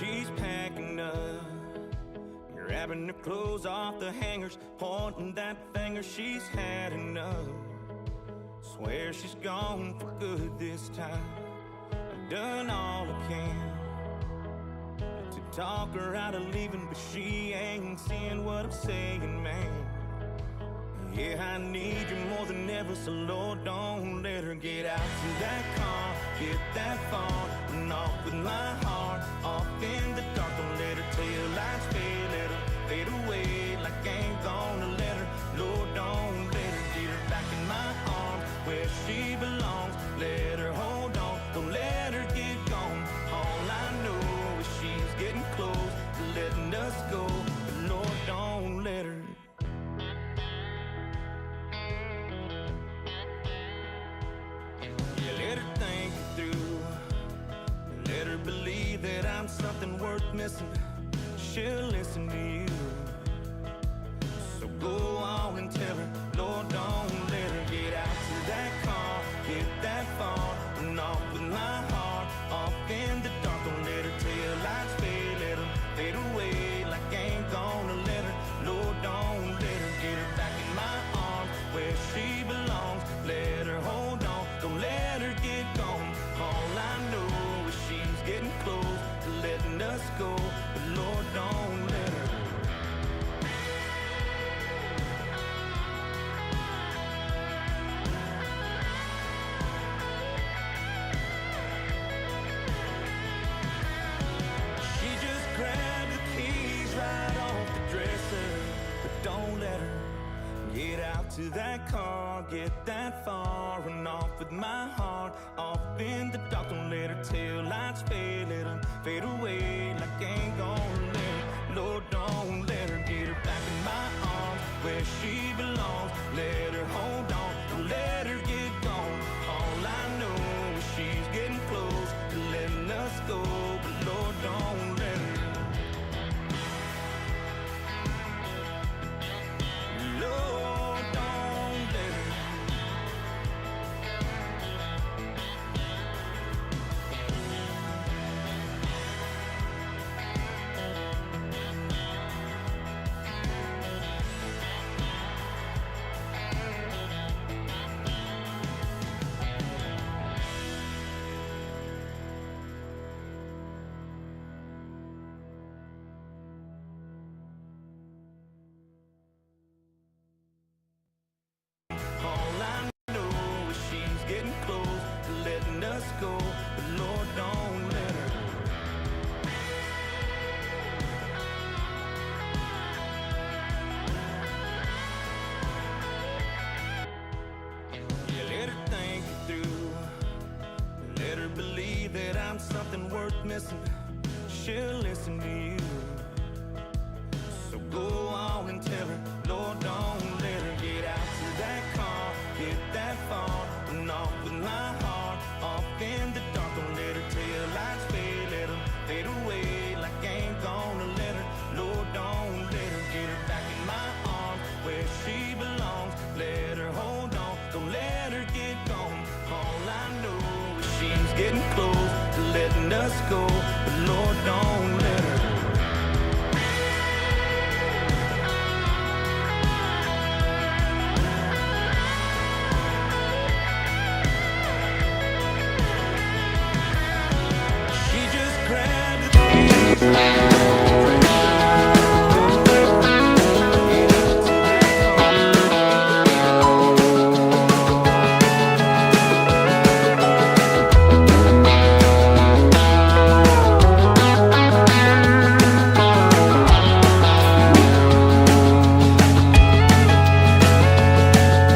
she's packing up, grabbing her clothes off the hangers, pointing that finger, she's had enough. Swear she's gone for good this time. I've done all I can to talk her out of leaving, but she ain't seeing what I'm saying, man. Yeah, I need you more than ever, so Lord, don't let her get out to that car, get that far, and off with my heart, off in the dark. Don't let her tail lights fade, let her fade away like I ain't gonna let her. Lord, don't let her get her back in my arms where she belongs. Let her hold on, don't let her get gone. All I know is she's getting close to letting us go, but Lord, don't let her. Let her think it through. Let her believe that I'm something worth missing. She'll listen to you. So go on and tell her, Lord, don't let her get out to that car, get that far, and off with my heart, off in the dark. Don't let her tail lights fade, let them fade away like I ain't gonna let her. Lord, don't let her get her back in my arms where she belongs. Let her hold on, don't let her get gone. All I know is she's getting close to letting us go, but Lord, don't let her. She just grabbed the keys right off the dresser, but don't let her get out to that car, get that far, and off with my heart, off in the dark. Don't let her tail lights fade, let them fade away like I ain't gonna let her. Lord, don't let her get her back in my arms where she belongs. Let her hold on, don't let her get gone. All I know is she's getting close to letting us go, but Lord, don't let her. Lord, don't let her. All I know is she's getting close to letting us go, but Lord, don't let her. Yeah, let her think it through. Let her believe that I'm something worth missing. She'll listen to you. So go on and tell her, Lord, don't let her get out to that car, get that far, and off with my heart, off in the dark. Don't let her tail lights fade, let them fade away like I ain't gonna let her. Lord, don't let her get her back in my arms where she belongs. Let her hold on, don't let her get gone. All I know is she's getting close to letting us go, but Lord, don't let her. She just grabbed the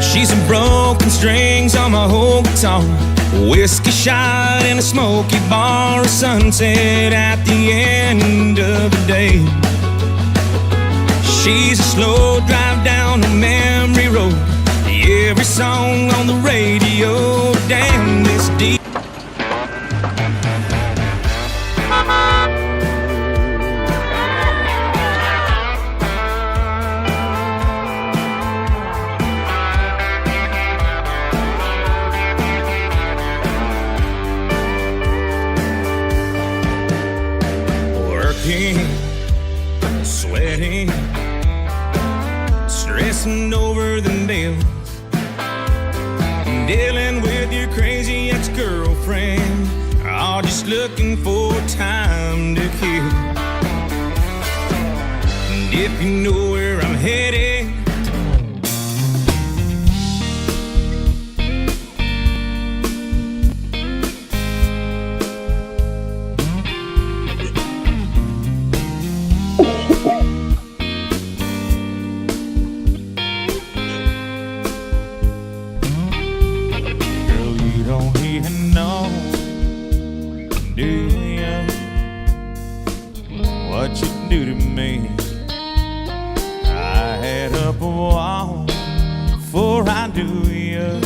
she's some broken strings on my whole guitar, whiskey shot in a smoky bar, a sunset at the end of the day. She's a slow drive down a memory road, every song on the radio. Damn, this deep. crazy ex-girlfriend, all just looking for time to kill. And if you know where I'm headed, girl, you don't even know, do you, what you do to me? I had up a wall before I knew you.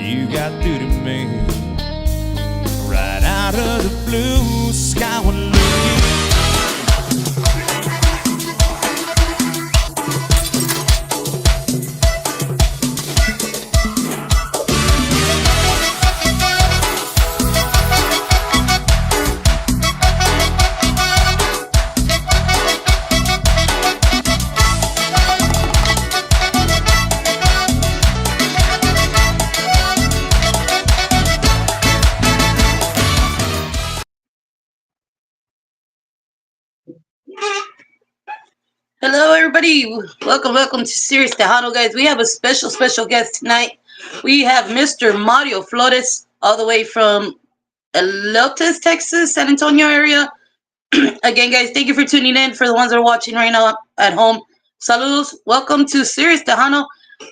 You got through to me right out of the blue sky one look. Hello, everybody. Welcome to Serious Tejano, guys. We have a special guest tonight. We have Mr. Mario Flores, all the way from Elotes, Texas, San Antonio area. Again, guys, thank you for tuning in. For the ones that are watching right now at home, saludos. Welcome to Serious Tejano.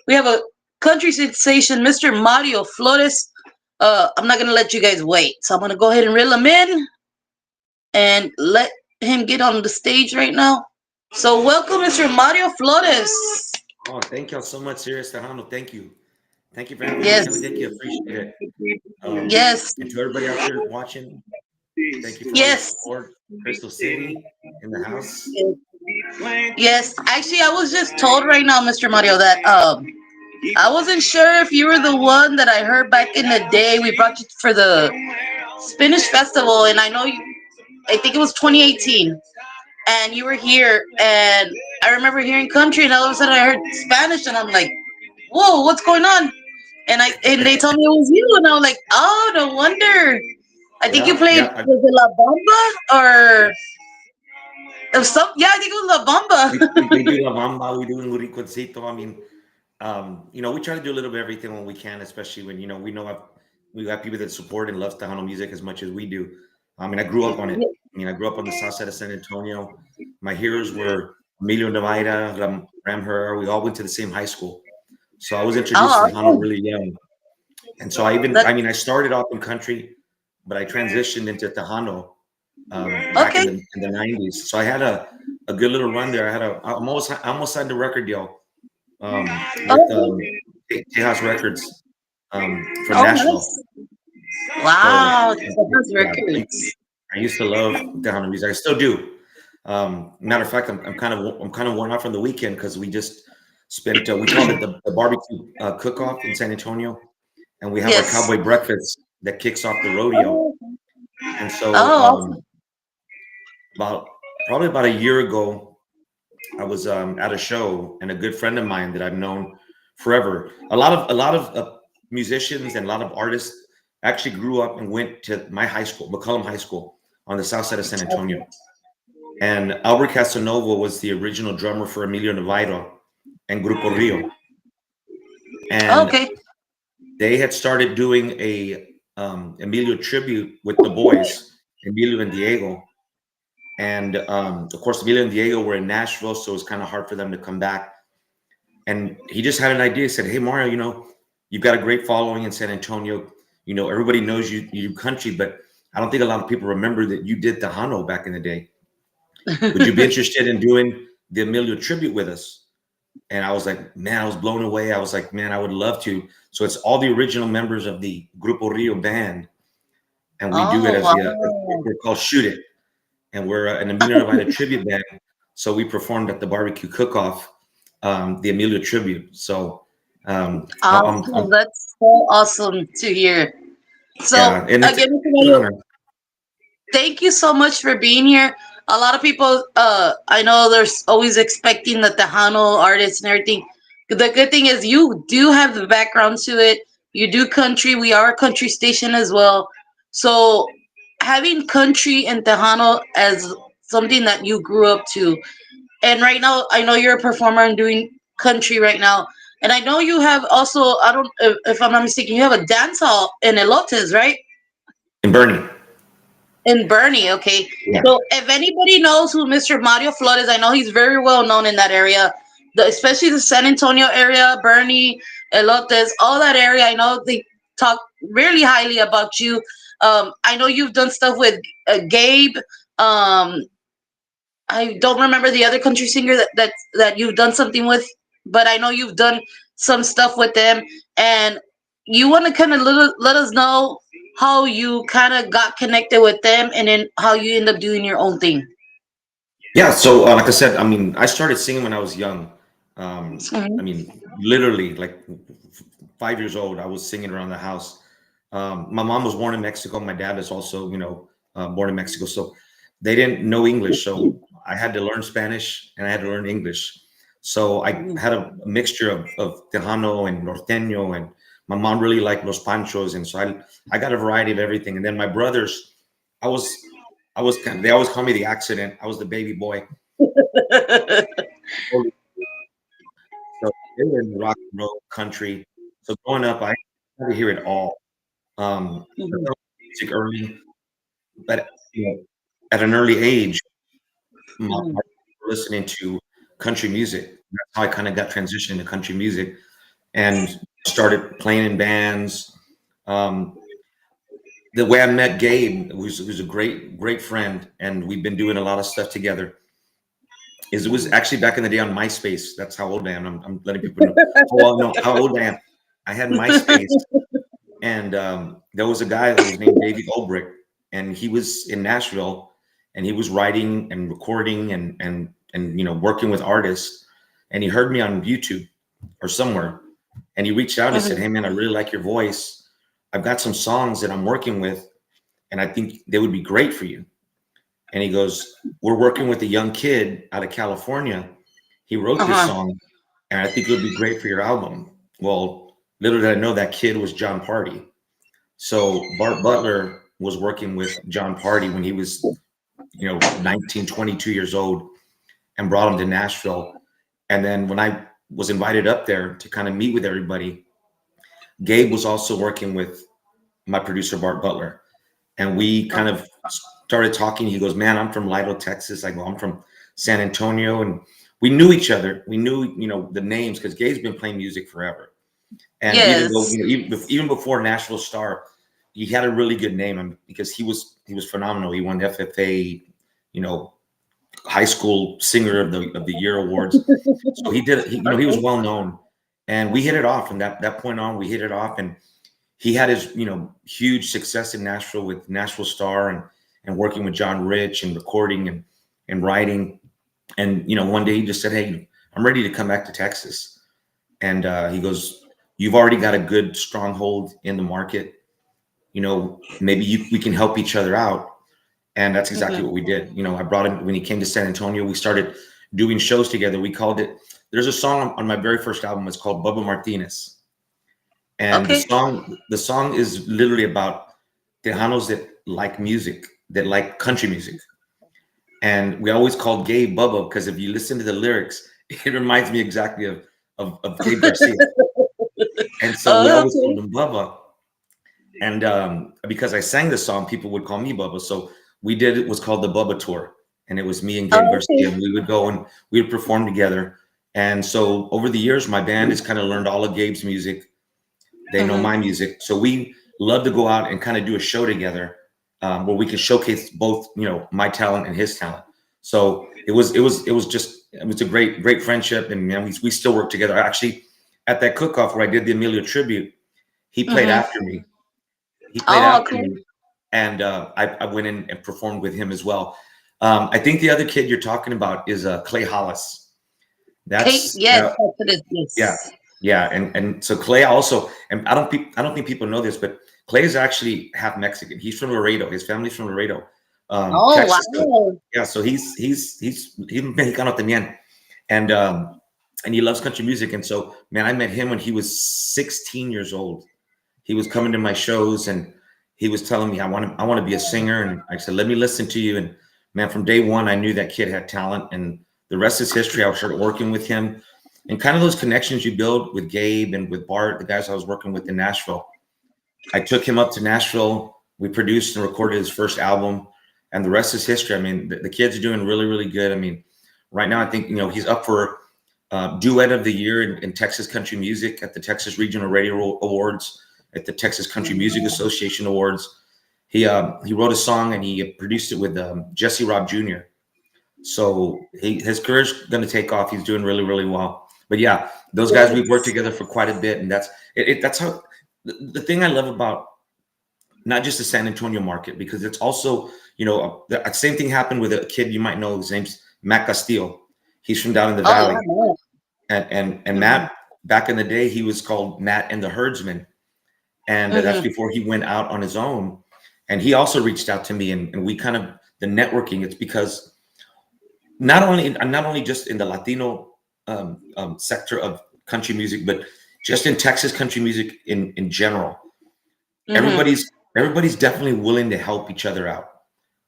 We have a country sensation, Mr. Mario Flores. I'm not gonna let you guys wait, so I'm gonna go ahead and reel him in and let him get on the stage right now. So, welcome, Mr. Mario Flores. Oh, thank y'all so much, Serious Tejano. Thank you. Thank you for having me, Yes, Kelly. Thank you. Appreciate it. yes, And to everybody out there watching, thank you for all your yes, support. Crystal City in the house. yes. Actually, I was just told right now, Mr. Mario, that I wasn't sure if you were the one that I heard back in the day. We brought you for the Spanish Festival, and I know you. I think it was 2018, and you were here, and I remember hearing country, and all of a sudden I heard Spanish, and I'm like, "Whoa, what's going on?" And they told me it was you, and I was like, "Oh, no wonder." I think you Yeah, played yeah. was it La Bamba or some? Yeah, I think it was La We Bamba. do La Mamba, we do Un Riconcito. I mean, we try to do a little bit of everything when we can, especially when, we know we got people that support and love Tejano music as much as we do. I mean, I grew up on it. I mean, I grew up on the south side of San Antonio. My heroes were Emilio Nevaira, Ram Herrera. We all went to the same high school. So I was introduced Oh, to Tejano awesome. really young. And so I started off in country, but I transitioned into Tejano back in Okay. the 90s. So I had a good little run there. I almost signed a record deal with Okay. Tejas Records from Oh, Nashville. nice. So Wow. That's yeah, records. I used to love Tejano music. I still do. Matter of fact, I'm kind of worn out from the weekend because we just spent we call it the barbecue cook-off in San Antonio, and we have our Yes. cowboy breakfast that kicks off the rodeo. Oh, And so oh, awesome. about probably about a year ago, I was at a show, and a good friend of mine that I've known forever. A lot of musicians and a lot of artists actually grew up and went to my high school, McCollum High School, on the south side of San Antonio. And Albert Casanova was the original drummer for Emilio Navarro and Grupo Rio. And Okay. they had started doing a Emilio tribute with the boys, Emilio and Diego. And of course, Emilio and Diego were in Nashville, so it was kind of hard for them to come back. And he just had an idea. He said, "Hey, Mario, you've got a great following in San Antonio. Everybody knows you do country, but I don't think a lot of people remember that you did Tejano back in the day. Would you be interested in doing the Emilio tribute with us?" And I was like, man, I was blown away. I was like, man, I would love to. So it's all the original members of the Grupo Rio band, and we do it Oh, as wow. we're called Shoot It, and we're an Emilio Nevada tribute band. So we performed at the barbecue cook-off, the Emilio tribute. So I'm Awesome. That's so awesome to hear. So, yeah, and again, Mr. it's an Mario, honor. thank you so much for being here. A lot of people, I know there's always expecting the Tejano artists and everything. The good thing is you do have the background to it. You do country. We are a country station as well. So having country and Tejano as something that you grew up to, and right now I know you're a performer and doing country right now, and I know you have also, I don't, if I'm not mistaken, you have a dance hall in Elotes, right? In Bernie. In Bernie, okay. Yeah. So if anybody knows who Mr. Mario Flores, I know he's very well known in that area, especially the San Antonio area, Bernie, Elotes, all that area. I know they talk really highly about you. I know you've done stuff with Gabe. Um, I don't remember the other country singer that you've done something with, but I know you've done some stuff with them. And you want to kind of let us know how you kind of got connected with them, and then how you end up doing your own thing. Yeah. So, like I said, I mean, I started singing when I was young. I Mhm. mean, literally, like 5 years old, I was singing around the house. My mom was born in Mexico. My dad is also, born in Mexico. So they didn't know English. So I had to learn Spanish and I had to learn English. So I had a mixture of Tejano and Norteño, and my mom really liked Los Panchos. And so I got a variety of everything. And then my brothers, I was, they always call me the accident. I was the baby boy. So they were in rock and roll country. So growing up, I had to hear it all. I Mhm. felt music early, but at an early age, my Mhm. listening to country music. That's how I kind of got transitioned to country music and started playing in bands. Um, the way I met Gabe, who's a great friend, and we've been doing a lot of stuff together. Is it was actually back in the day on MySpace. That's how old I am. I'm letting people know how well know how old I am. I had MySpace, and there was a guy that was named Davey Goldbrick, and he was in Nashville, and he was writing and recording and working with artists, and he heard me on YouTube or somewhere, and he reached out and he said, Mhm. "Hey man, I really like your voice. I've got some songs that I'm working with, and I think they would be great for you." And he goes, "We're working with a young kid out of California. He wrote this Uh-huh. song, and I think it would be great for your album." Well, little did I know that kid was John Party. So Bart Butler was working with John Party when he was, 19, 22 years old, and brought him to Nashville. And then when I was invited up there to kind of meet with everybody, Gabe was also working with my producer, Bart Butler. And we kind of started talking. He goes, "Man, I'm from Lido, Texas." I go, "I'm from San Antonio." And we knew each other. We knew, the names because Gabe's been playing music forever. And even though, Yes. even before Nashville Star, he had a really good name, because he was phenomenal. He won FFA, you know, high school singer of the year awards. So he did. He was Okay. well known, and we hit it off. From that point on, we hit it off, and he had his huge success in Nashville with Nashville Star and working with John Rich and recording and writing. And one day he just said, "Hey, I'm ready to come back to Texas." And he goes, "You've already got a good stronghold in the market. Maybe we can help each other out." And that's exactly Mhm. what we did. I brought him when he came to San Antonio. We started doing shows together. We called it. There's a song on my very first album. It's called Bubba Martinez, and the Okay. song the song is literally about Tejanos that like music, that like country music. And we always called Gabe Bubba because if you listen to the lyrics, it reminds me exactly of Gabe Garcia. And so we always called Okay. him Bubba. And because I sang the song, people would call me Bubba. So we did it was called the Bubba Tour, and it was me and Gabe Garcia, Okay. and we would go and we would perform together. And so over the years, my band has kind of learned all of Gabe's music. They know Mhm. my music, so we love to go out and kind of do a show together, where we can showcase both, my talent and his talent. So it was a great friendship, and man, we still work together. Actually, at that cook-off where I did the Emilio tribute, he played Mhm. after me. He played Oh, after cool. me, and I went in and performed with him as well. I think the other kid you're talking about is Clay Hollis. Kate, That's yes, that's it is. Yeah, Yes. yeah, and so Clay also, and I don't think people know this, but Clay is actually half Mexican. He's from Laredo. His family's from Laredo, Oh, Texas. So wow. yeah, so he's Mexicano también, and he loves country music. And so man, I met him when he was 16 years old, he was coming to my shows and he was telling me I want to be a singer, and I said, let me listen to you. And man, from day one, I knew that kid had talent, and the rest is history. I started working with him, and kind of those connections you build with Gabe and with Bart, the guys I was working with in Nashville. I took him up to Nashville. We produced and recorded his first album, and the rest is history. I mean, the kid's doing really, really good. I mean, right now, I think he's up for Duet of the Year in Texas Country Music at the Texas Regional Radio Awards, at the Texas Country Music Association Awards. He wrote a song and he produced it with Jesse Robb Jr. So his career's going to take off. He's doing really, really well. But yeah, those guys, we've worked together for quite a bit, and that's how the thing I love about not just the San Antonio market, because it's also the same thing happened with a kid you might know. His name's Matt Castillo. He's from down in the valley, and Matt, back in the day, he was called Matt and the Herdsman, and that's before he went out on his own. And he also reached out to me, and we kind of the networking. It's because not only just in the Latino sector of country music, but just in Texas country music in general. Everybody's definitely willing to help each other out.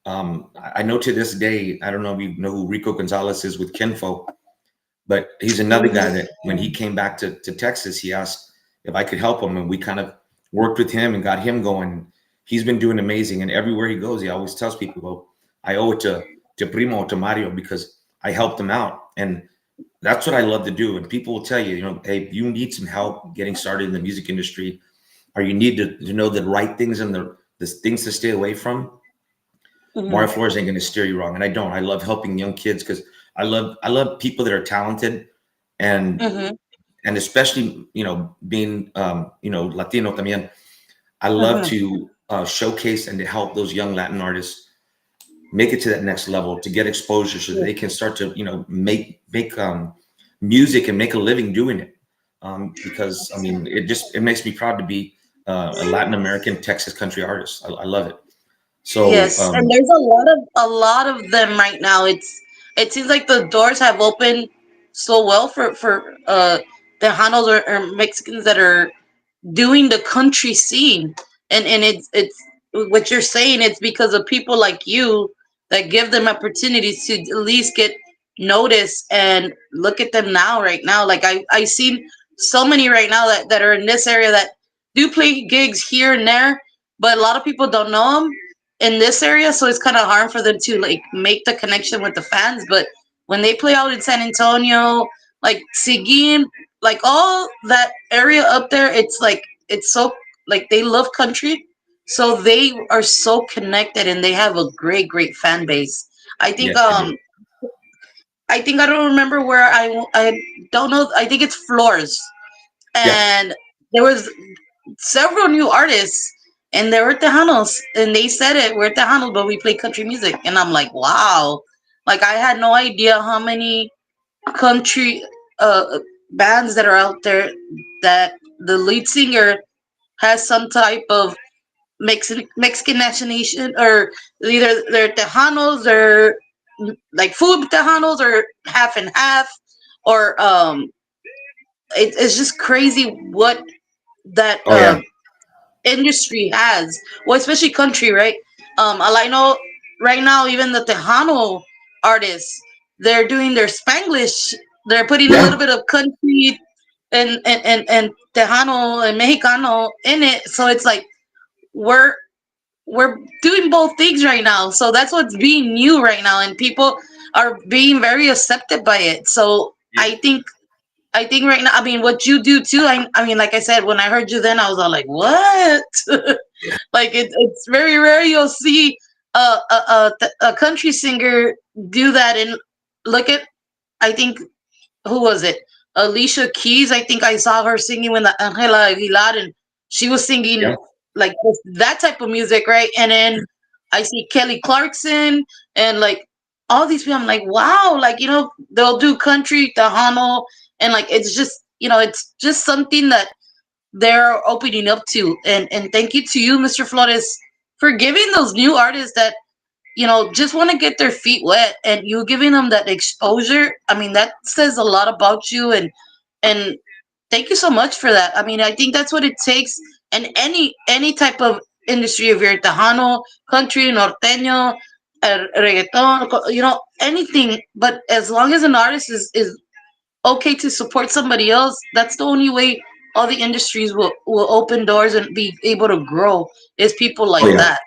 I know to this day, I don't know if you know who Rico Gonzalez is with Kinfo, but he's another guy that when he came back to Texas, he asked if I could help him, and we kind of worked with him and got him going. He's been doing amazing, and everywhere he goes, he always tells people, well, I owe it to Primo, to Mario, because I helped him out. And that's what I love to do. And people will tell you, hey, you need some help getting started in the music industry, or you need to know the right things and the things to stay away from. Mario Flores ain't going to steer you wrong. And I don't. I love helping young kids because I love people that are talented, and especially, being, Latino también, I love to showcase and to help those young Latin artists make it to that next level, to get exposure so that they can start to, make music and make a living doing it. Because I mean, it makes me proud to be a Latin American Texas country artist. I love it. So Yes, and there's a lot of them right now. It seems like the doors have opened so well for Tejanos or Mexicans that are doing the country scene, and it's what you're saying. It's because of people like you that give them opportunities to at least get noticed. And look at them now, right now. Like I seen so many right now that are in this area that do play gigs here and there, but a lot of people don't know them in this area, so it's kind of hard for them to like make the connection with the fans. But when they play out in San Antonio, like Seguin, like all that area up there, it's so like they love country, so they are so connected and they have a great fan base. I think yes, I do. I don't remember where I don't know. I think it's Flores, Yeah, and there was several new artists, and they were Tejanos, and they said it, we're Tejanos, but we play country music. And I'm like, wow, like I had no idea how many country bands that are out there that the lead singer has some type of Mexican nationality, or either they're Tejanos, they're like full Tejanos, or half and half, or it's just crazy what that oh yeah, industry has. Well, especially country, right? I know right now, even the Tejano artists, they're doing their Spanglish. They're putting a little yeah, bit of country and Tejano and Mexicano in it. So it's like we're we're doing both things right now. So that's what's being new right now, and people are being very accepted by it. So yeah, I think right now, I mean, what you do too. I mean, like I said, when I heard you, then I was all like, "What?" yeah, Like it's very rare you'll see a country singer do that. And look at, I think, who was it? Alicia Keys. I think I saw her singing with Angela Aguilar, and she was singing yeah, like that type of music, right? And then I see Kelly Clarkson and like all these people. I'm like, wow, like they'll do country, Tejano, and like it's just something that they're opening up to. And thank you to you, Mr. Flores, for giving those new artists that just want to get their feet wet, and you giving them that exposure. I mean, that says a lot about you, and thank you so much for that. I mean, I think that's what it takes and any type of industry, if you're Tejano, country, norteño, reggaeton, anything. But as long as an artist is okay to support somebody else, that's the only way all the industries will open doors and be able to grow, is people Oh like yeah. that.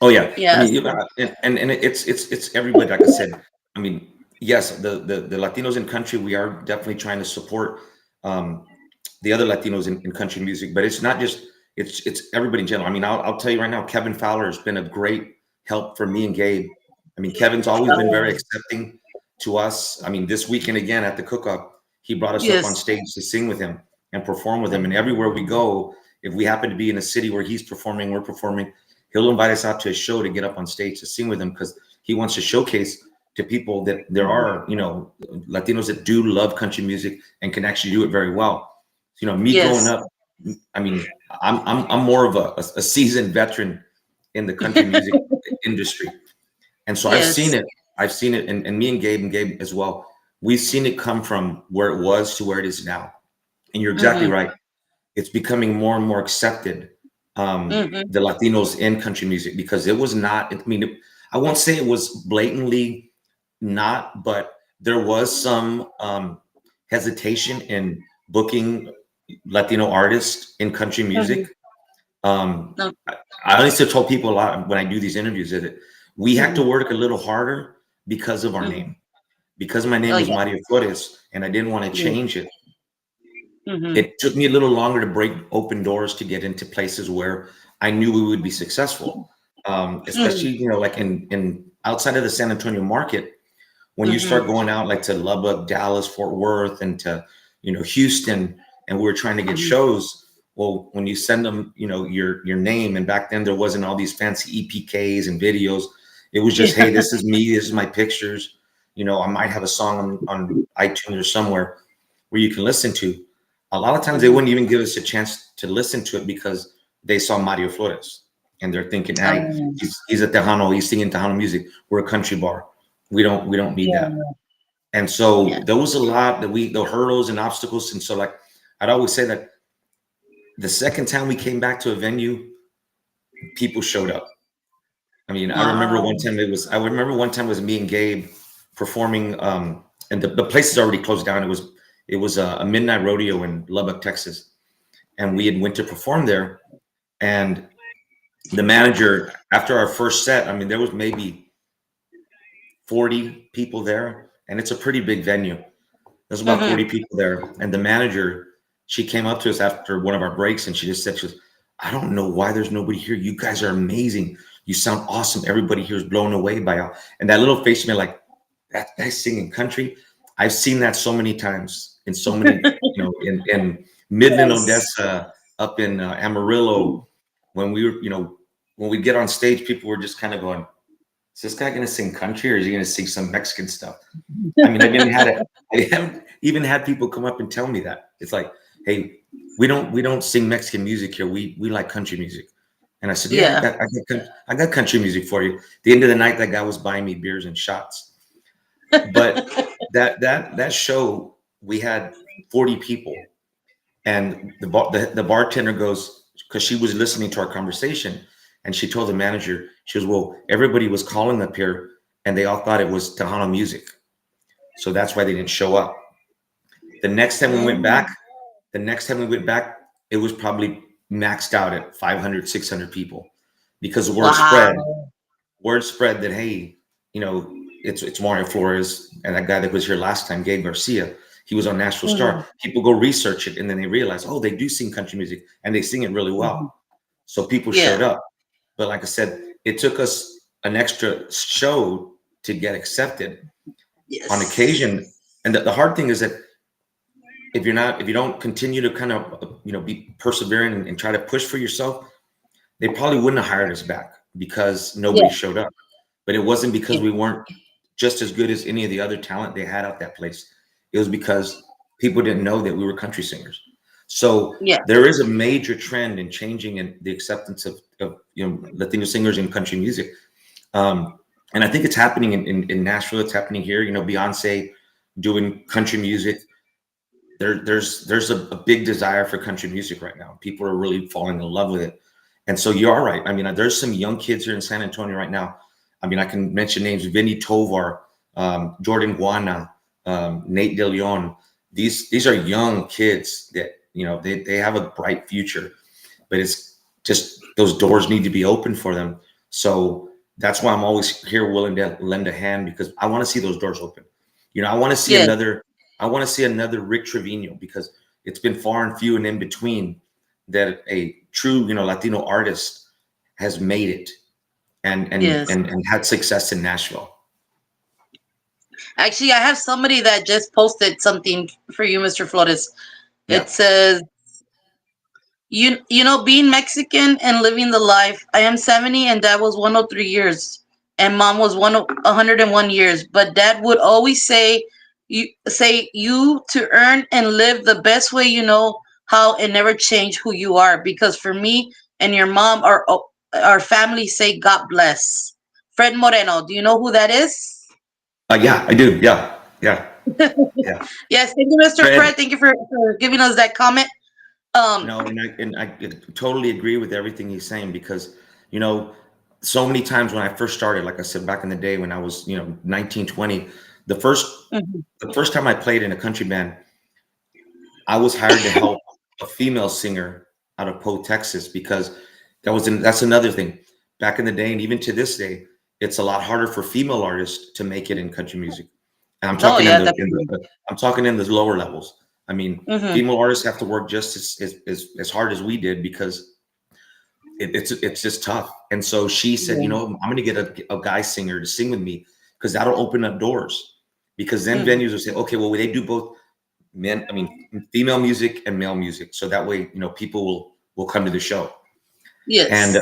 Oh yeah. I Yes. mean, and it's everybody. Like I said, I mean, yes, the Latinos in country, we are definitely trying to support um, the other Latinos in country music, but it's not just it's everybody in general. I mean, I'll tell you right now, Kevin Fowler has been a great help for me and Gabe. I mean, Kevin's always been very accepting to us. I mean, this weekend again at the cook-up, he brought us up on Yes. stage to sing with him and perform with him. And everywhere we go, if we happen to be in a city where he's performing, we're performing, he'll invite us out to a show to get up on stage to sing with him because he wants to showcase to people that there are, Latinos that do love country music and can actually do it very well. Me growing Yes. up, I mean, I'm more of a seasoned veteran in the country music industry, and so I've seen Yes. it. I've seen it, and me and Gabe as well. We've seen it come from where it was to where it is now. And you're exactly Mm-hmm. right. It's becoming more and more accepted, Mm-hmm. the Latinos in country music, because it was not. I mean, I won't say it was blatantly not, but there was some hesitation in booking Latino artists in country Mm-hmm. music. Um, No. I honestly told people a lot when I do these interviews that we had to Mm-hmm. work a little harder because of our Mm-hmm. name. Because my Oh name was yeah. Mario Flores and I didn't want to Yeah. change it. Mm-hmm. It took me a little longer to break open doors to get into places where I knew we would be successful. Mm-hmm. Especially, like in outside of the San Antonio market, when you Mm-hmm. start going out like to Lubbock, Dallas, Fort Worth, and to Houston, and we were trying to get Mm-hmm. shows. Well, when you send them, your name, and back then there wasn't all these fancy EPKs and videos. It was just, hey, Yeah. this is me, this is my pictures. I might have a song on iTunes or somewhere where you can listen to. A lot of times they Mm-hmm. wouldn't even give us a chance to listen to it because they saw Mario Flores and they're thinking, hey, Um, he's a Tejano, he's singing Tejano music. We're a country bar. We don't need that. yeah. And so Yeah. there was a lot the hurdles and obstacles. And so, like, I'd always say that the second time we came back to a venue, people showed up. I mean, Wow. I remember one time it was me and Gabe performing, and the place is already closed down. It was a midnight rodeo in Lubbock, Texas. And we had went to perform there. And the manager, after our first set, I mean, there was maybe 40 people there, and it's a pretty big venue. There's about Mm-hmm. 40 people there. And the manager, she came up to us after one of our breaks and she just said, I don't know why there's nobody here. You guys are amazing. You sound awesome. Everybody here is blown away by you. And that little face, man, like, that guy's singing country. I've seen that so many times in so many, in Midland, Yes. Odessa, up in Amarillo. When we were, when we get on stage, people were just kind of going, is this guy going to sing country or is he going to sing some Mexican stuff? I mean, I haven't even had people come up and tell me that. It's like, hey, we don't sing Mexican music here. We like country music. And I said, yeah, Yeah. I got country music for you. At the end of the night, that guy was buying me beers and shots. But that show, we had 40 people, and the bartender goes, because she was listening to our conversation, and she told the manager, she goes, well, everybody was calling up here, and they all thought it was Tejano music. So that's why they didn't show up. The next time we went Mm. back, it was probably maxed out at 500, 600 people because Wow. word spread that, hey, it's Mario Flores and that guy that was here last time, Gabe Garcia. He was on Nashville Mm-hmm. Star. People go research it and then they realize, oh, they do sing country music and they sing it really Mm-hmm. well. So people Yeah. showed up. But like I said, it took us an extra show to get accepted on Yes. occasion. And the hard thing is that if you don't continue to kind of be persevering and try to push for yourself, they probably wouldn't have hired us back because nobody Yeah. showed up. But it wasn't because Yeah. we weren't just as good as any of the other talent they had out that place. It was because people didn't know that we were country singers. So Yeah. there is a major trend in changing in the acceptance of Latino singers in country music. And I think it's happening in Nashville. It's happening here. Beyonce doing country music. there's a big desire for country music right now. People are really falling in love with it. And so you are right. I mean, there's some young kids here in San Antonio right now. I mean, I can mention names: Vinny Tovar, Jordan Guana, Nate De Leon. These are young kids that, they have a bright future, but it's just those doors need to be open for them. So that's why I'm always here, willing to lend a hand, because I want to see those doors open. I want to see Yes, another Rick Trevino, because it's been far and few and in between that a true, Latino artist has made it and and yes. and, and had success in Nashville. Actually, I have somebody that just posted something for you, Mr. Flores. Yeah. It says, being Mexican and living the life. I am 70 and dad was 103 years and mom was 101 years. But dad would always say you to earn and live the best way you know how and never change who you are. Because for me and your mom, our family say God bless. Fred Moreno, do you know who that is? Yeah, I do. Yeah, yeah, yeah. Yes, thank you, Mr. Fred, Fred. Thank you for giving us that comment. Um, no, and I totally agree with everything he's saying, because you know so many times when I first started, like I said, back in the day when I was 19, 20, the first mhm. the first time I played in a country band, I was hired to help a female singer out of Poe, Texas, because that's another thing. Back in the day, and even to this day, it's a lot harder for female artists to make it in country music. And I'm Oh talking yeah, definitely. I'm talking in the lower levels. I mean, Hmm. female artists have to work just as hard as we did, because it's just tough. And so she said, Yeah. I'm going to get a guy singer to sing with me, because that'll open up doors. Because then Hmm. venues will say, okay, well, they do both female music and male music, so that way people will come to the show. And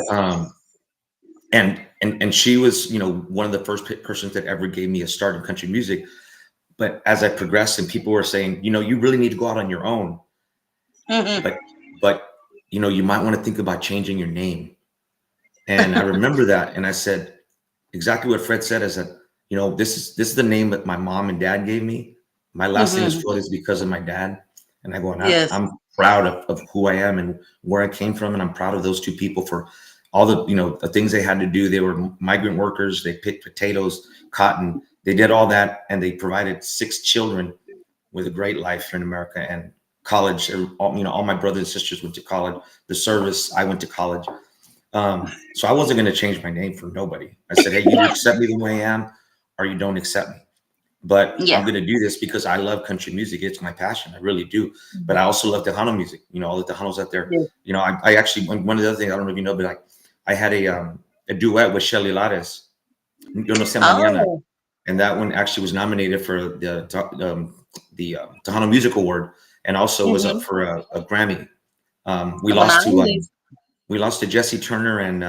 Yes. and she was one of the first persons that ever gave me a start in country music. But as I progressed and people were saying, you really need to go out on your own, Hmm. but you might want to think about changing your name. And I remember that, and I said exactly what Fred said, is that this is the name that my mom and dad gave me. My last name is Hmm. Flores because of my dad. And I go, and Yes. I'm proud of who I am and where I came from, and I'm proud of those two people for all the things they had to do. They were migrant workers. They picked potatoes, cotton. They did all that, and they provided 6 children with a great life here in America and college. All my brothers and sisters went to college. The service, I went to college. So I wasn't going to change my name for nobody. I said, hey, either accept me the way I am, or you don't accept me. But I'm Yeah. going to do this because I love country music. It's my passion. I really do. But I also love Tejano music. All the Tejanos out there. Yes. I actually, one of the other things, I don't know if you know, but I had a duet with Shelly Lares, Yo No Sé Mañana. Oh. And that one actually was nominated for the Tejano Music Award, and also was up Hmm. for a Grammy. Um, we Oh, lost to nice. Jesse Turner and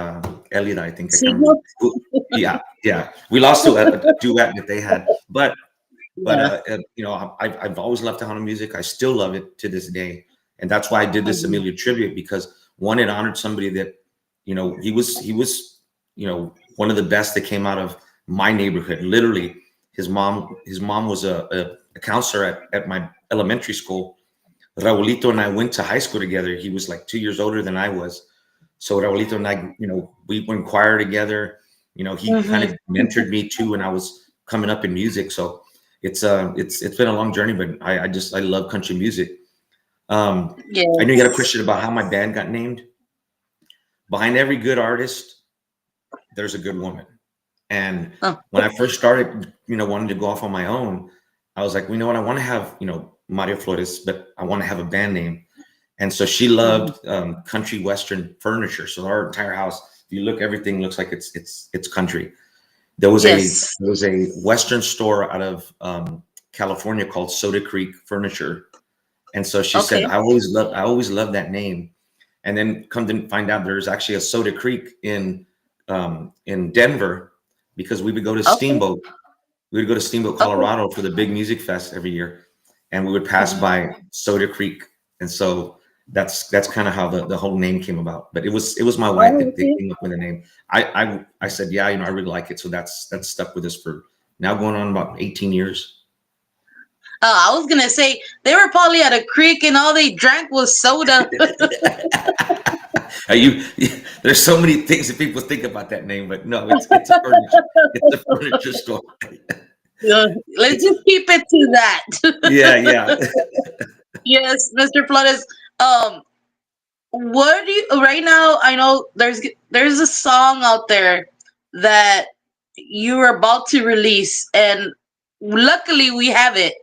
Elliot, I think. I can't remember. Signal. Yeah, yeah. We lost to a duet that they had, but Yeah. I've always loved Tejano music. I still love it to this day, and that's why I did this Hmm. Emilio tribute, because one, it honored somebody that he was one of the best that came out of my neighborhood. Literally, his mom was a counselor at my elementary school. Raulito and I went to high school together. He was like 2 years older than I was. So Raulito and I, we went in choir together. He kind Hmm. of mentored me too when I was coming up in music. So it's been a long journey, but I love country music. I know you got a Yes. question about how my band got named. Behind every good artist, there's a good woman. And Oh. when I first started, wanting to go off on my own, I was like, what, I want to have, Mario Flores, but I want to have a band name. And so she Mhm. loved country western furniture. So our entire house, if you look, everything looks like it's country. There was a Yes. there was a western store out of California called Soda Creek Furniture, and so she said, Okay. I always loved that name. And then come to find out there's actually a Soda Creek in Denver, because we would go to Okay. Steamboat. We would go to Steamboat, Okay. Colorado for the big music fest every year, and we would pass Mhm. by Soda Creek, and so that's kind of how the whole name came about. But it was my wife Oh, that okay. came up with the name. I said, yeah, I really like it, so that's stuck with us for now going on about 18 years. I was gonna say they were probably at a creek and all they drank was soda. Are you? There's so many things that people think about that name, but no, it's a furniture. It's a furniture store. Yeah, let's It's just keep it to that. yeah, yeah. Yes, Mr. Flores. Um, what do you right now? I know there's a song out there that you are about to release, and luckily we have it.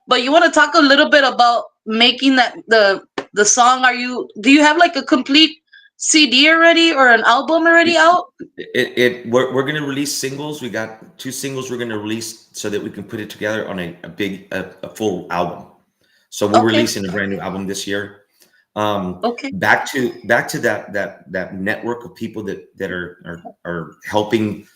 But you want to talk a little bit about making the song? Do you have like a complete CD already or an album already out? We're gonna release singles. We got two singles we're gonna release so that we can put it together on a full album. So we're Okay, releasing a brand new album this year. okay, Back to that network of people that are helping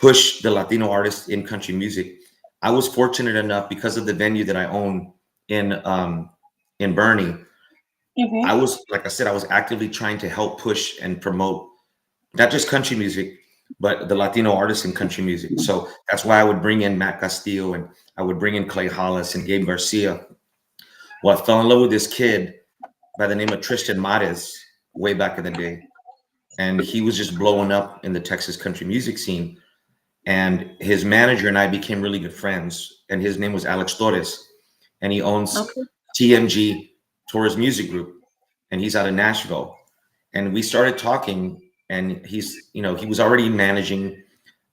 push the Latino artists in country music. I was fortunate enough because of the venue that I own in Bernie. hmm, I was, like I said, I was actively trying to help push and promote not just country music, but the Latino artists in country music. So that's why I would bring in Matt Castillo and I would bring in Clay Hollis and Gabe Garcia. Well, I fell in love with this kid by the name of Tristan Mares way back in the day. And he was just blowing up in the Texas country music scene. And his manager and I became really good friends. And his name was Alex Torres. And he owns okay, TMG Torres Music Group. And he's out of Nashville. And we started talking. And he was already managing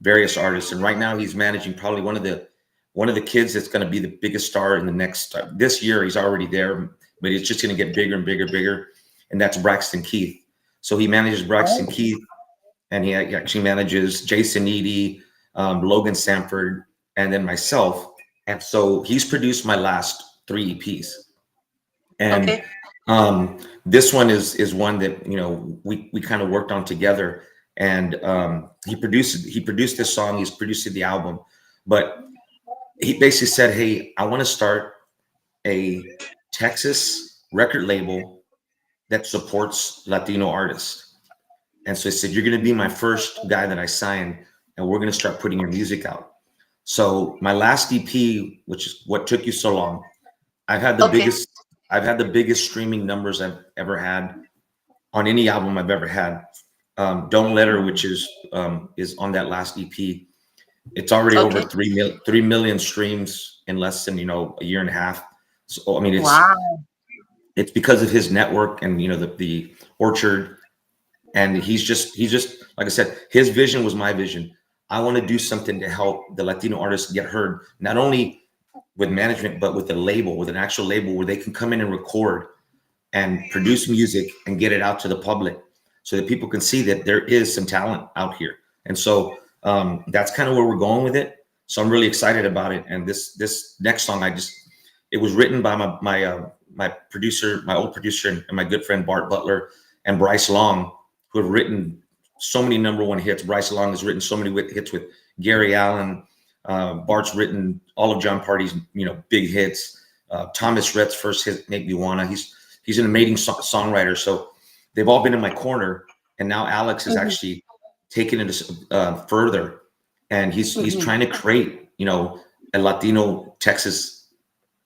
various artists. And right now he's managing probably one of the kids that's going to be the biggest star in the next this year. He's already there, but it's just going to get bigger and bigger, bigger. And that's Braxton Keith. So he manages Braxton Keith, and he actually manages Jason Eady, Logan Sanford, and then myself. And so he's produced my last three EPs. And okay, this one is one that we kind of worked on together. And he produced this song. He's produced the album, but he basically said, "Hey, I want to start a Texas record label that supports Latino artists." And so he said, "You're going to be my first guy that I sign, and we're going to start putting your music out." So my last EP, which is what took you so long, I've had the okay, biggest I've had the biggest streaming numbers I've ever had on any album I've ever had. Don't Let Her, which is on that last EP. It's already over okay. 3 million streams in less than a year and a half. So I mean, Wow. it's because of his network and the Orchard, and he's just like I said, his vision was my vision. I want to do something to help the Latino artists get heard, not only with management but with a label, with an actual label where they can come in and record and produce music and get it out to the public so that people can see that there is some talent out here. And so that's kind of where we're going with it. So I'm really excited about it. And this next song, it was written by my producer, my old producer, and my good friend Bart Butler and Bryce Long, who have written so many number one hits. Bryce Long has written so many hits with Gary Allen. Bart's written all of John Party's big hits. Thomas Rhett's first hit, "Make Me Wanna." He's an amazing songwriter. So they've all been in my corner, and now Alex is Hmm, actually taking it further, and he's hmm. trying to create a Latino Texas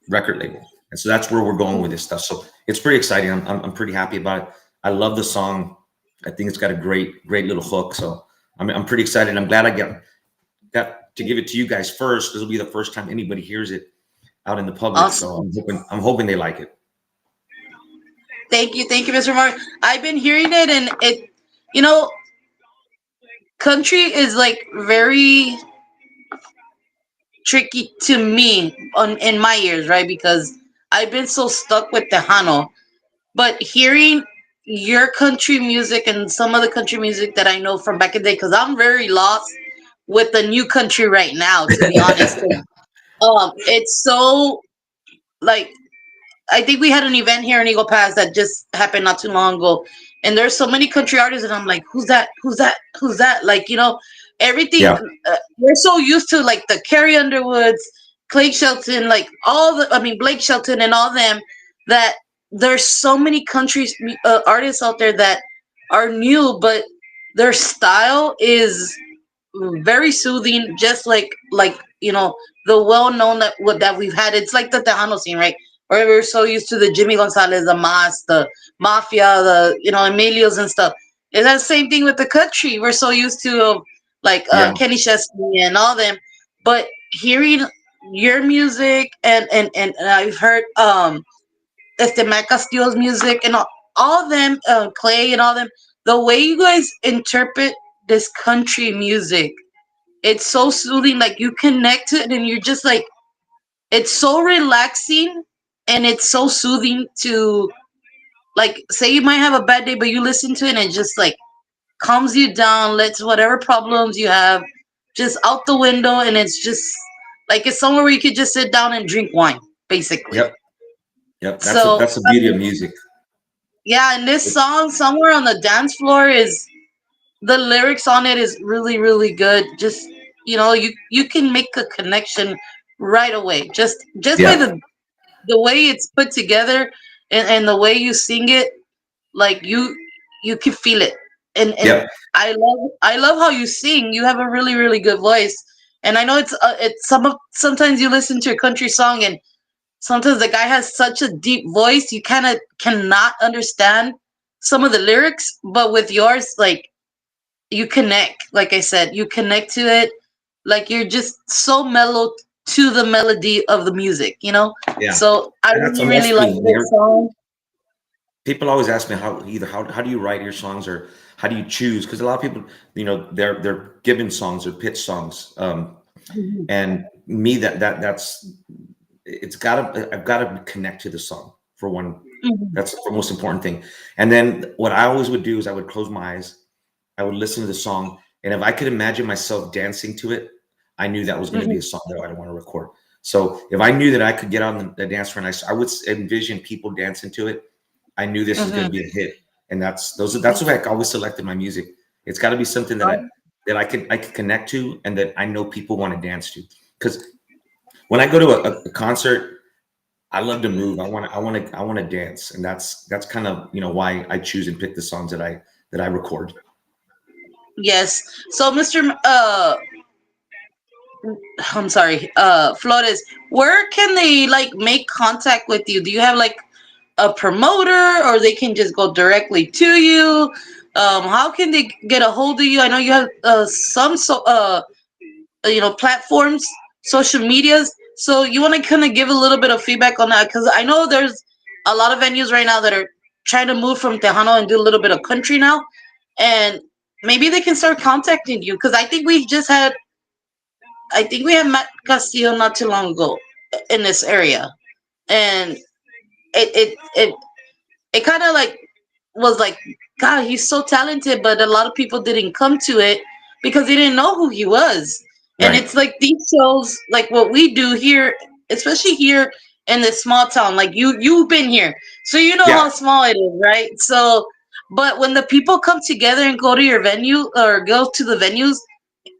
record label, and so that's where we're going with this stuff. So it's pretty exciting. I'm pretty happy about it. I love the song. I think it's got a great little hook. So I'm pretty excited. I'm glad I got to give it to you guys first. This will be the first time anybody hears it out in the public. So Awesome. I'm hoping they like it. Thank you, Mr. Mark. I've been hearing it, and you know, country is like very tricky to me on in my ears, right? Because I've been so stuck with Tejano. But hearing your country music and some of the country music that I know from back in the day, because I'm very lost with the new country right now, to be honest. It's so like I think we had an event here in Eagle Pass that just happened not too long ago, and there's so many country artists, and I'm like, who's that? Who's that? Who's that? Like, everything. Yeah. We're so used to like the Carrie Underwoods, Clay Shelton, like I mean Blake Shelton, and all them. That there's so many country artists out there that are new, but their style is very soothing, just like the well known that we've had. It's like the Tejano scene, right? Where we're so used to the Jimmy Gonzalez, the Mas, the Mafia, the Emilios and stuff. It's that same thing with the country. We're so used to like Yeah. Kenny Chesney and all them, but hearing your music and I've heard Mac Castillo's music and all of them, Clay and all them. The way you guys interpret this country music, it's so soothing. Like you connect to it, and you're just like, it's so relaxing, and it's so soothing to like. Say you might have a bad day, but you listen to it, and it just like calms you down, lets whatever problems you have just out the window, and it's just like it's somewhere where you could just sit down and drink wine, basically. Yep. Yep. So That's the beauty of music. yeah, and this It's, song, Somewhere on the Dance Floor, is the lyrics on it is really, really good. Just you can make a connection right away. Just by yeah. the way it's put together and the way you sing it, like you can feel it. And Yep. I love how you sing. You have a really, really good voice. And I know it's sometimes you listen to a country song and sometimes the guy has such a deep voice you kind of cannot understand some of the lyrics, but with yours, like you connect. Like I said, you connect to it. Like you're just so mellow to the melody of the music. Yeah. So I And that's really, a really recipe. like this song. People always ask me how do you write your songs or how do you choose? Because a lot of people, they're given songs or pitch songs. Mhm, And me, that's it's gotta I've gotta connect to the song for one. mhm, That's the most important thing. And then what I always would do is I would close my eyes, I would listen to the song, and if I could imagine myself dancing to it, I knew that was going to be mhm, a song that I'd want to record. So if I knew that I could get on the dance floor and I would envision people dancing to it, I knew this was going to mhm. be a hit. And that's why I always selected my music. It's got to be something that I can connect to and that I know people want to dance to. Because when I go to a concert, I love to move. I want to dance, and that's kind of why I choose and pick the songs that I record. Yes. So, Mr. I'm sorry, Flores, where can they like make contact with you? Do you have like a promoter, or they can just go directly to you? How can they get a hold of you? I know you have some platforms, social medias. So you want to kind of give a little bit of feedback on that because I know there's a lot of venues right now that are trying to move from Tejano and do a little bit of country now, and maybe they can start contacting you because I think we had Matt Castillo not too long ago in this area, and it kind of like was like, God, he's so talented, but a lot of people didn't come to it because they didn't know who he was. And Right. it's like these shows, like what we do here, especially here in this small town. Like you've been here, so you know Yeah. how small it is, right? So, but when the people come together and go to your venue or go to the venues,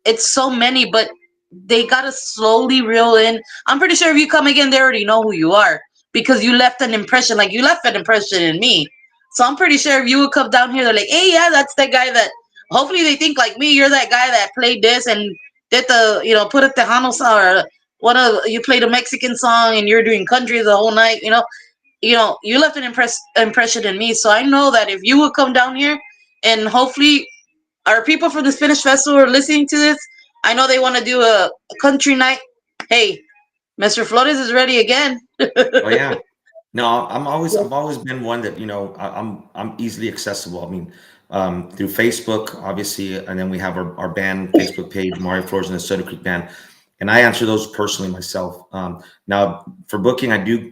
it's so many, but they gotta slowly reel in. I'm pretty sure if you come again, they already know who you are because you left an impression. Like you left an impression in me. So I'm pretty sure if you would come down here, they're like, "Hey, yeah, that's the guy that." Hopefully, they think like me. You're that guy that played this and did put a Tejano song or you played a Mexican song and you're doing country the whole night. You left an impression in me. So I know that if you would come down here and hopefully our people from the Spanish Festival are listening to this. I know they want to do a country night. Hey, Mr. Flores is ready again. Oh yeah. No, I've always been one that I'm easily accessible. I mean, through Facebook, obviously, and then we have our band Facebook page, Mario Flores and the Soda Creek Band, and I answer those personally myself. Now, for booking, I do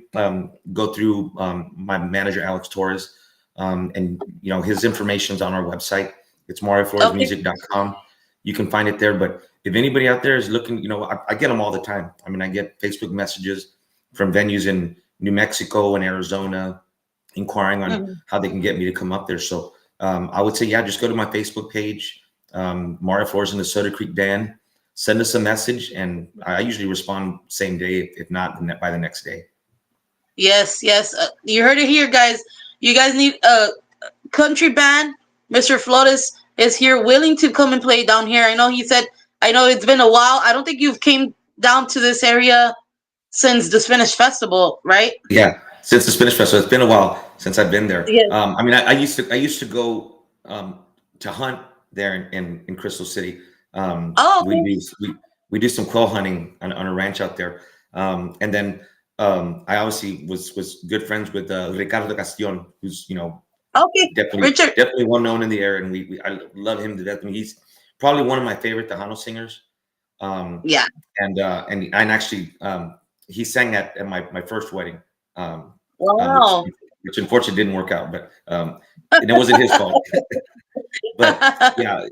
go through my manager Alex Torres, and his information's on our website. It's Okay. mariofloresmusic.com. You can find it there. But if anybody out there is looking, I get them all the time. I mean, I get Facebook messages from venues in New Mexico and Arizona inquiring on Mhm. how they can get me to come up there. So I would say, yeah, just go to my Facebook page, Mario Flores and the Soda Creek Band. Send us a message, and I usually respond same day, if not by the next day. Yes, yes. You heard it here, guys. You guys need a country band. Mr. Flores is here, willing to come and play down here. I know he said. I know it's been a while. I don't think you've came down to this area since the Spanish Festival, right? Yeah, since the Spanish Festival, it's been a while since I've been there. Yeah. I mean, I used to go to hunt there in Crystal City. Oh, We okay. do we do some quail hunting on a ranch out there, and then I obviously was good friends with Ricardo Castillon, who's Okay. Richard. definitely well known in the area, and I love him to death. I mean, he's probably one of my favorite Tejano singers. Um, Yeah. and actually, he sang at my first wedding, um, which Wow. unfortunately didn't work out, but and it wasn't his fault. But yeah,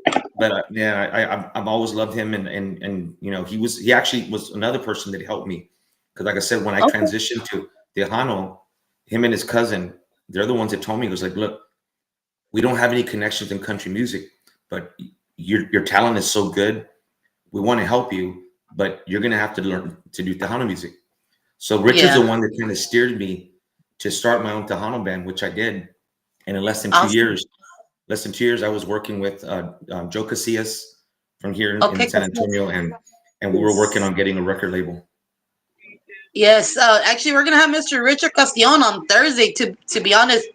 yeah, I've always loved him, and he actually was another person that helped me because, like I said, when I Okay. transitioned to Tejano, him and his cousin, they're the ones that told me, it was like, look, we don't have any connections in country music, but your talent is so good. We want to help you, but you're gonna have to learn to do Tejano music. So Richard's the Yeah. one that kind of steered me to start my own Tejano band, which I did. And in Awesome. less than 2 years, I was working with Joe Casillas from here in Okay. San Antonio, and we were working Yes. on getting a record label. Yes. Actually, we're gonna have Mr. Richard Castillon on Thursday. To be honest,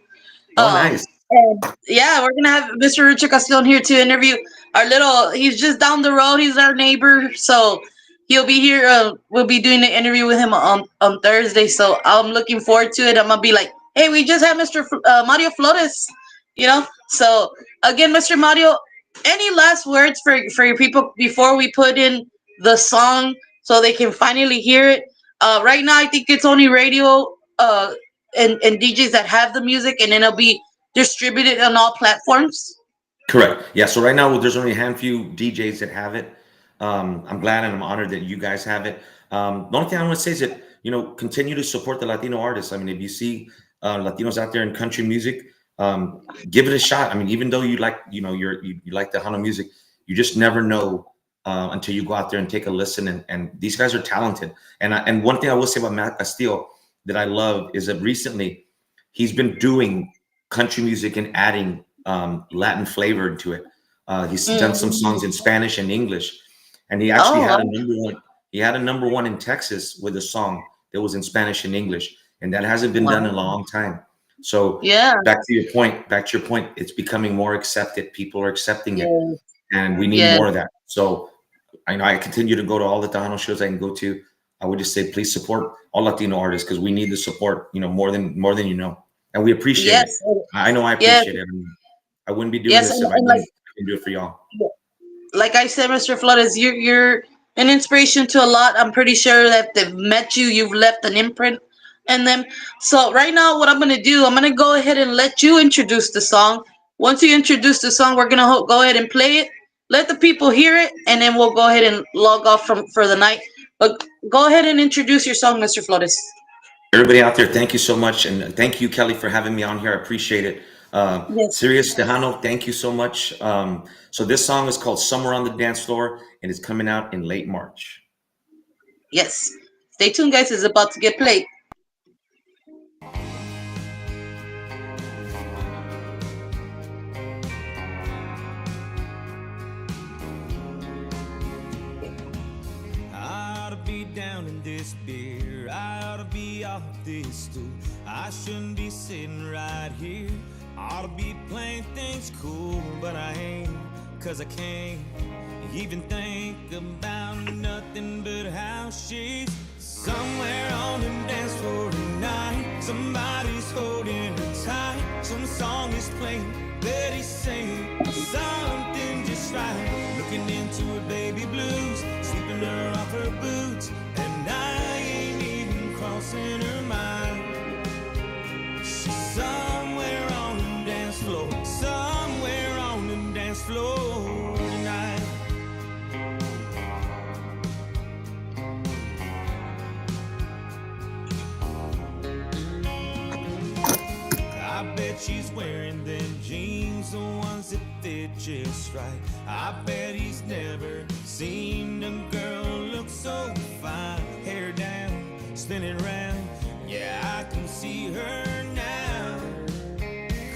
Oh, um, nice. and yeah, we're gonna have Mr. Richard Castillon here to interview our little. He's just down the road. He's our neighbor, so he'll be here. We'll be doing the interview with him on Thursday. So I'm looking forward to it. I'm gonna be like, hey, we just had Mr. Mario Flores. So again, Mr. Mario, any last words for your people before we put in the song so they can finally hear it? Right now, I think it's only radio and DJs that have the music, and then it'll be distributed on all platforms. Correct. Yeah. So right now, there's only a handful DJs that have it. I'm glad and I'm honored that you guys have it. The only thing I want to say is that continue to support the Latino artists. I mean, if you see Latinos out there in country music, give it a shot. I mean, even though you like the Hana music, you just never know until you go out there and take a listen. And these guys are talented. And one thing I will say about Matt Castillo that I love is that recently he's been doing country music and adding Latin flavor into it. He's done some Mm. songs in Spanish and English, and he actually Oh, had a number one. He had a number one in Texas with a song that was in Spanish and English, and that hasn't been done in a wow. long time. So Yeah. back to your point, it's becoming more accepted. People are accepting it, Yeah. and we need Yeah. more of that. So I know I continue to go to all the Tejano shows I can go to. I would just say, please support all Latino artists because we need the support, more than and we appreciate it. Yes. I know I Yes. appreciate it. I mean, I wouldn't be doing Yes. this if I And like didn't do it for y'all. like I said, Mr. Flores, you're an inspiration to a lot. I'm pretty sure that they've met you. You've left an imprint in them. So right now, what I'm gonna do, I'm gonna go ahead and let you introduce the song. Once you introduce the song, we're gonna go ahead and play it. Let the people hear it, and then we'll go ahead and log off from for the night. But go ahead and introduce your song, Mr. Flores. Everybody out there, thank you so much, and thank you, Kelly, for having me on here. I appreciate it. Yes. Sirius Tejano, thank you so much. So this song is called "Somewhere on the Dance Floor" and it's coming out in late March. Yes. Stay tuned, guys. It's about to get played. I ought to be down in this beer. I ought to be off this stool. I shouldn't be sitting right here. I ought to be playing things cool, but I ain't, 'cause I can't even think about nothing but how she's somewhere on the dance floor tonight. Somebody's holding her tight. Some song is playing, Betty's saying something just right. Looking into her baby blues, sweeping her off her boots, and I ain't even crossing her mind. She's somewhere on the dance floor, somewhere on the dance floor tonight. I bet she's wearing them jeans, the ones that fit just right. I bet he's never seen a girl look so fine. Hair down, spinning round, yeah, I can see her now.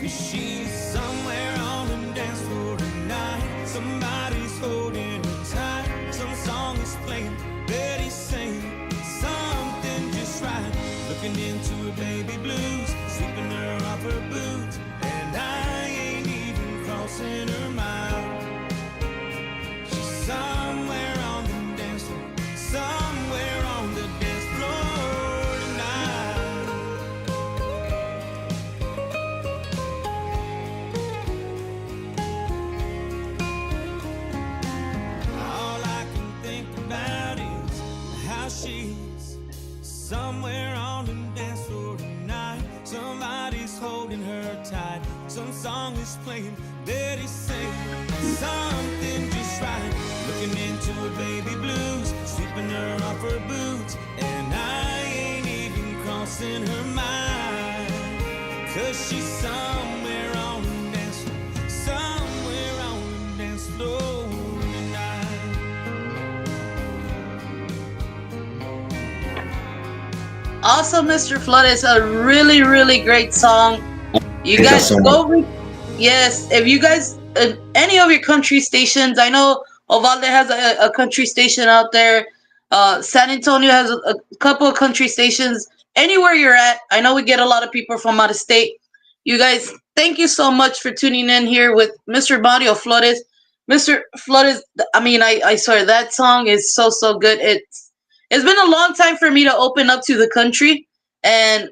'Cause she's somewhere on the dance floor tonight. Somebody's holding her tight. Some song is playing, Betty's is playing. Daddy's saying something just right. Looking into her baby blues, sweeping her off her boots, and I ain't even crossing her mind. 'Cause she's somewhere on the dance floor, somewhere on the dance floor tonight. Also, Mr. Flores, a really, really great song. You Thank you guys so much. go. Yes, if you guys, any of your country stations, I know Ovalde has a country station out there. San Antonio has a couple of country stations. Anywhere you're at, I know we get a lot of people from out of state. You guys, thank you so much for tuning in here with Mr. Mario Flores. Mr. Flores, I mean, I swear that song is so so good. It's been a long time for me to open up to the country, and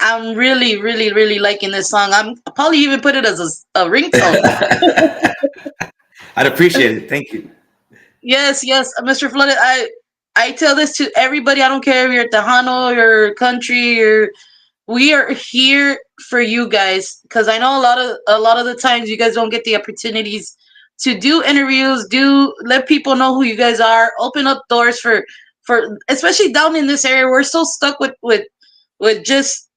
I'm really, really, really liking this song. I'll probably even put it as a ringtone. I'd appreciate it. Thank you. Yes, yes, Mr. Flooded. I tell this to everybody. I don't care if you're Tejano, your country, or we are here for you guys because I know a lot of the times you guys don't get the opportunities to do interviews, do let people know who you guys are, open up doors for especially down in this area. We're so stuck with just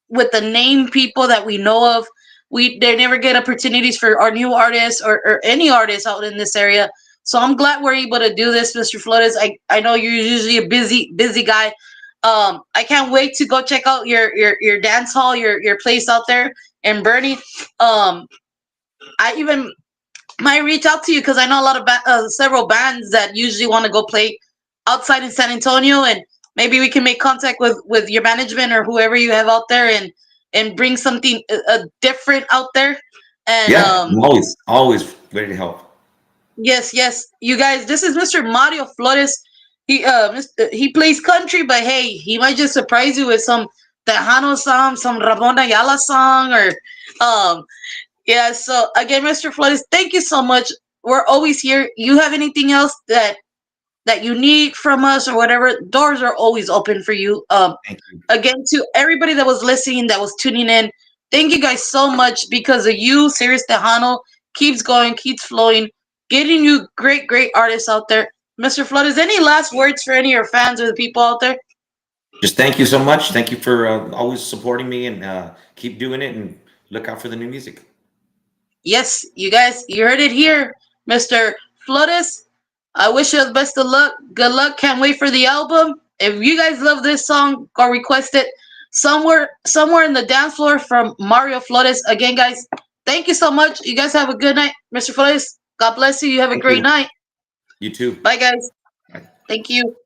with the name people that we know of. They never get opportunities for our new artists or any artists out in this area. So I'm glad we're able to do this, Mr. Flores. I know you're usually a busy guy. I can't wait to go check out your dance hall, your place out there in Bernie. I even might reach out to you because I know a lot of several bands that usually want to go play outside in San Antonio, and maybe we can make contact with your management or whoever you have out there, and bring something different out there. And Yeah, I'm always ready to help. yes, yes, you guys, this is Mr. Mario Flores. He plays country, but hey, he might just surprise you with some Tejano song, some Ramon Ayala song, or yeah. So again, Mr. Flores, thank you so much. We're always here. You have anything else that you need from us or whatever, doors are always open for you. Thank you. Again, to everybody that was listening, that was tuning in, thank you guys so much because of you. Serious Tejano keeps going, keeps flowing, getting you great artists out there. Mr. Flood, is any last words for any of your fans or the people out there? Just thank you so much. Thank you for always supporting me, and keep doing it, and look out for the new music. Yes, you guys, you heard it here, Mr. Flores. I wish you the best of luck. Good luck. Can't wait for the album. If you guys love this song, go request it somewhere in the dance floor from Mario Flores. Again, guys, thank you so much. You guys have a good night. Mr. Flores, God bless you. You have a Thank great you. night. You too. Bye, guys. Bye. Thank you.